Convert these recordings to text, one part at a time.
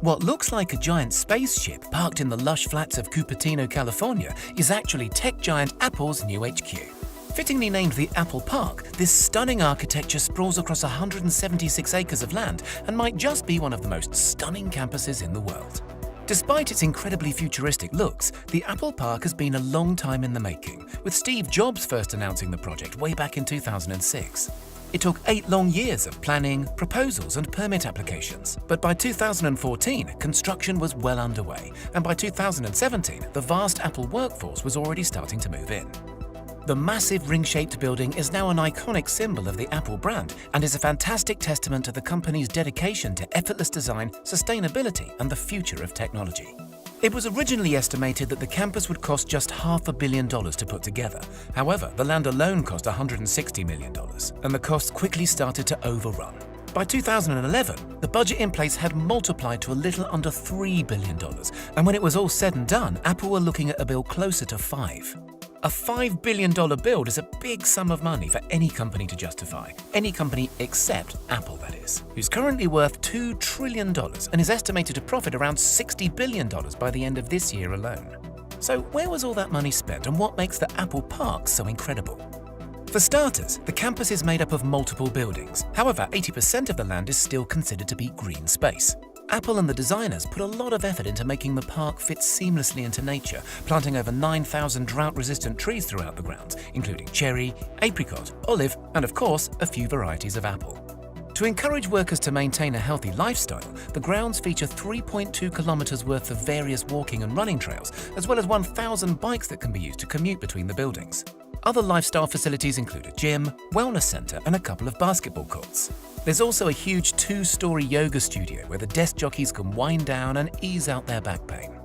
What looks like a giant spaceship parked in the lush flats of Cupertino, California, is actually tech giant Apple's new HQ. Fittingly named the Apple Park, this stunning architecture sprawls across 176 acres of land and might just be one of the most stunning campuses in the world. Despite its incredibly futuristic looks, the Apple Park has been a long time in the making, with Steve Jobs first announcing the project way back in 2006. It took 8 long years of planning, proposals and permit applications, but by 2014, construction was well underway, and by 2017, the vast Apple workforce was already starting to move in. The massive ring-shaped building is now an iconic symbol of the Apple brand and is a fantastic testament to the company's dedication to effortless design, sustainability, and the future of technology. It was originally estimated that the campus would cost just $500 million to put together. However, the land alone cost $160 million, and the costs quickly started to overrun. By 2011, the budget in place had multiplied to a little under $3 billion, and when it was all said and done, Apple were looking at a bill closer to $5. A $5 billion build is a big sum of money for any company to justify. Any company except Apple, that is, who's currently worth $2 trillion and is estimated to profit around $60 billion by the end of this year alone. So where was all that money spent, and what makes the Apple Park so incredible? For starters, the campus is made up of multiple buildings. However, 80% of the land is still considered to be green space. Apple and the designers put a lot of effort into making the park fit seamlessly into nature, planting over 9,000 drought-resistant trees throughout the grounds, including cherry, apricot, olive, and of course, a few varieties of apple. To encourage workers to maintain a healthy lifestyle, the grounds feature 3.2 kilometers worth of various walking and running trails, as well as 1,000 bikes that can be used to commute between the buildings. Other lifestyle facilities include a gym, wellness center, and a couple of basketball courts. There's also a huge 2-story yoga studio where the desk jockeys can wind down and ease out their back pain.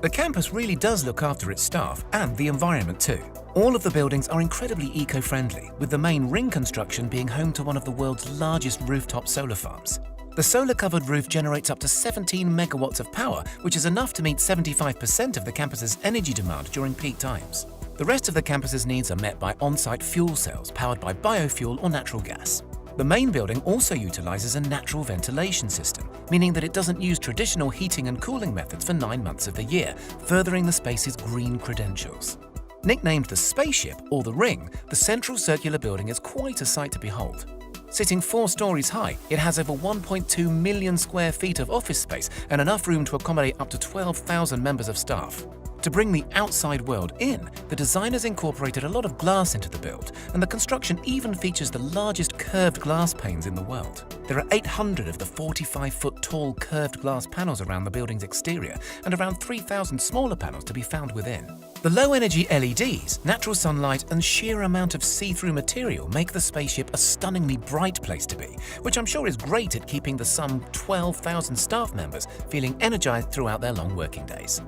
The campus really does look after its staff and the environment too. All of the buildings are incredibly eco-friendly, with the main ring construction being home to one of the world's largest rooftop solar farms. The solar-covered roof generates up to 17 megawatts of power, which is enough to meet 75% of the campus's energy demand during peak times. The rest of the campus's needs are met by on-site fuel cells powered by biofuel or natural gas. The main building also utilizes a natural ventilation system, meaning that it doesn't use traditional heating and cooling methods for 9 months of the year, furthering the space's green credentials. Nicknamed the Spaceship or the Ring, the central circular building is quite a sight to behold. Sitting 4 stories high, it has over 1.2 million square feet of office space and enough room to accommodate up to 12,000 members of staff. To bring the outside world in, the designers incorporated a lot of glass into the build, and the construction even features the largest curved glass panes in the world. There are 800 of the 45-foot tall curved glass panels around the building's exterior, and around 3,000 smaller panels to be found within. The low-energy LEDs, natural sunlight, and sheer amount of see-through material make the spaceship a stunningly bright place to be, which I'm sure is great at keeping the some 12,000 staff members feeling energized throughout their long working days.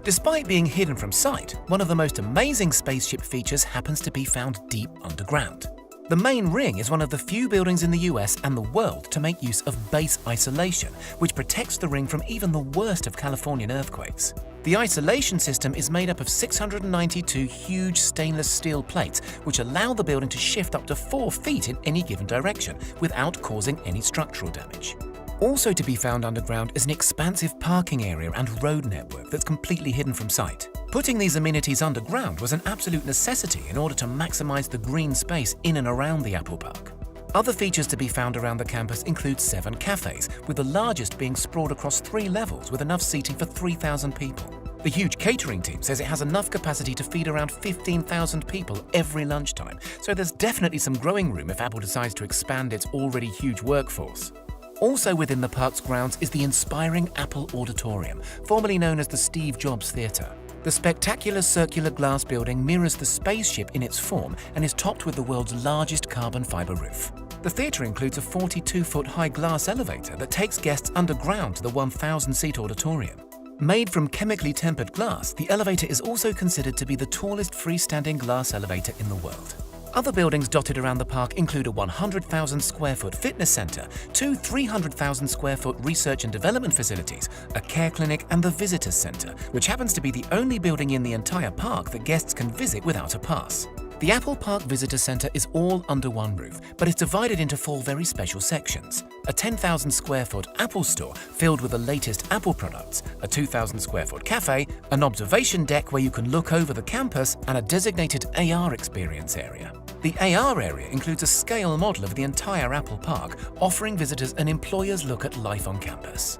Despite being hidden from sight, one of the most amazing spaceship features happens to be found deep underground. The main ring is one of the few buildings in the US and the world to make use of base isolation, which protects the ring from even the worst of Californian earthquakes. The isolation system is made up of 692 huge stainless steel plates, which allow the building to shift up to 4 feet in any given direction without causing any structural damage. Also to be found underground is an expansive parking area and road network that's completely hidden from sight. Putting these amenities underground was an absolute necessity in order to maximize the green space in and around the Apple Park. Other features to be found around the campus include 7 cafes, with the largest being sprawled across 3 levels with enough seating for 3,000 people. The huge catering team says it has enough capacity to feed around 15,000 people every lunchtime, so there's definitely some growing room if Apple decides to expand its already huge workforce. Also within the park's grounds is the inspiring Apple Auditorium, formerly known as the Steve Jobs Theater. The spectacular circular glass building mirrors the spaceship in its form and is topped with the world's largest carbon fiber roof. The theater includes a 42-foot high glass elevator that takes guests underground to the 1,000-seat auditorium. Made from chemically tempered glass, the elevator is also considered to be the tallest freestanding glass elevator in the world. Other buildings dotted around the park include a 100,000 square foot fitness center, 2 300,000 square foot research and development facilities, a care clinic, and the visitors center, which happens to be the only building in the entire park that guests can visit without a pass. The Apple Park Visitor Centre is all under one roof, but it's divided into 4 very special sections. A 10,000 square foot Apple store filled with the latest Apple products, a 2,000 square foot cafe, an observation deck where you can look over the campus, and a designated AR experience area. The AR area includes a scale model of the entire Apple Park, offering visitors an employer's look at life on campus.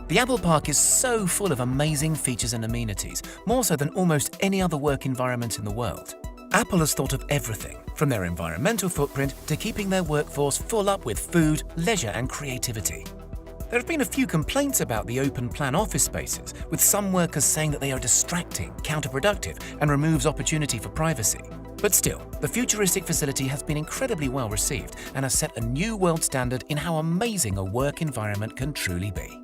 The Apple Park is so full of amazing features and amenities, more so than almost any other work environment in the world. Apple has thought of everything, from their environmental footprint to keeping their workforce full up with food, leisure and creativity. There have been a few complaints about the open-plan office spaces, with some workers saying that they are distracting, counterproductive and removes opportunity for privacy. But still, the futuristic facility has been incredibly well received and has set a new world standard in how amazing a work environment can truly be.